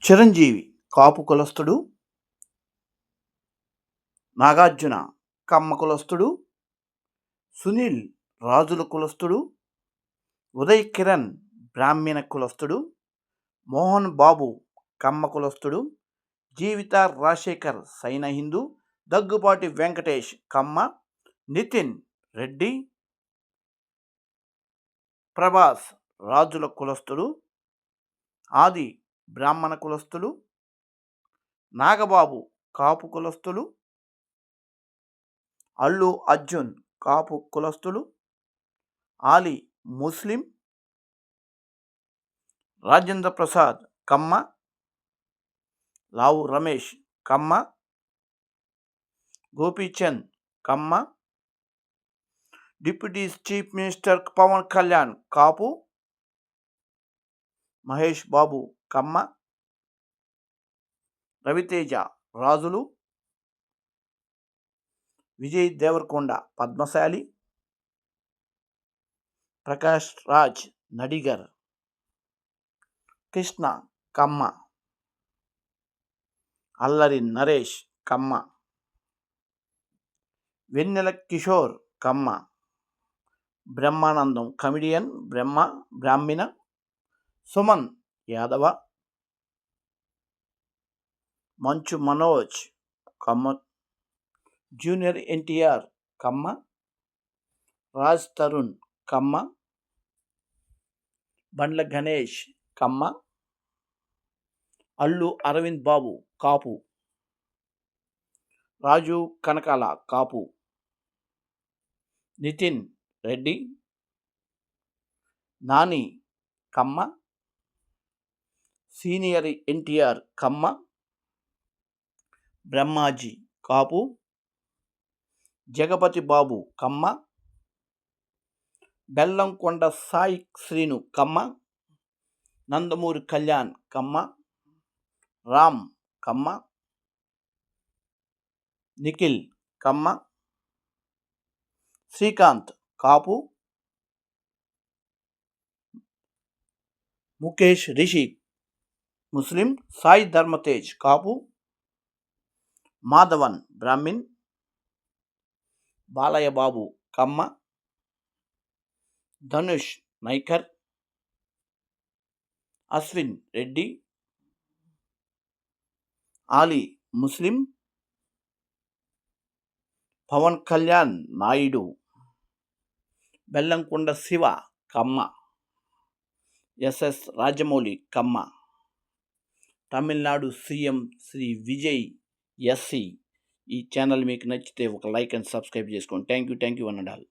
చిరంజీవి కాపు కులస్థుడు, నాగార్జున కమ్మ కులస్థుడు, సునీల్ రాజుల కులస్థుడు, ఉదయ్ కిరణ్ బ్రాహ్మణ కులస్థుడు, మోహన్ బాబు కమ్మ కులస్థుడు, జీవిత రాజశేఖర్ సైన హిందూ, దగ్గుబాటి వెంకటేష్ కమ్మ, నితిన్ రెడ్డి, ప్రభాస్ రాజుల కులస్థుడు, ఆది బ్రాహ్మణ కులస్థులు, నాగబాబు కాపు కులస్థులు, అల్లు అర్జున్ కాపు కులస్థులు, Ali Muslim, Rajendra Prasad Kamma, Lavu Ramesh Kamma, Gopichand Kamma, deputy chief minister Pawan Kalyan Kapu, Mahesh Babu Kamma, Raviteja రాజులు, విజయ్ దేవరకొండ పద్మశాలి, ప్రకాష్ రాజ్ నడిగర్, కృష్ణ కమ్మ, అల్లరి నరేష్ కమ్మ, వెన్నెల కిషోర్ కమ్మ, బ్రహ్మానందం కమిడియన్ బ్రాహ్మణ, సుమన్ యాదవ, మంచు మనోజ్ కమ్మ, జూనియర్ ఎన్టీఆర్ కమ్మ, రాజ్ తరుణ్ కమ్మ, బండ్ల గణేష్ కమ్మ, అల్లు అరవింద్ బాబు కాపు, రాజు కనకాల కాపు, నితిన్ రెడ్డి, నాని కమ్మ, సీనియర్ ఎన్టీఆర్ కమ్మ, బ్రహ్మాజీ కాపు, జగపతి బాబు కమ్మ, బెల్లంకొండ సాయి శ్రీను కమ్మ, నందమూరి కళ్యాణ్ కమ్మ, రామ్ కమ్మ, నిఖిల్ కమ్మ, శ్రీకాంత్ కాపు, ముఖేష్ రిషి ముస్లిం, సాయి ధర్మతేజ్ కాపు, మాధవన్ బ్రాహ్మిన్, బాలయ్య బాబు కమ్మ, ధనుష్ నైకర్, అశ్విన్ రెడ్డి, ఆలీ ముస్లిం, పవన్ కళ్యాణ్ నాయుడు, బెల్లంకొండ శివ కమ్మ, ఎస్ఎస్ రాజమౌళి కమ్మ, తమిళనాడు సీఎం శ్రీ విజయ్ ఎస్సి. ఈ ఛానల్ మీకు నచ్చితే ఒక లైక్ అండ్ సబ్స్క్రైబ్ చేసుకోండి. Thank you one and all.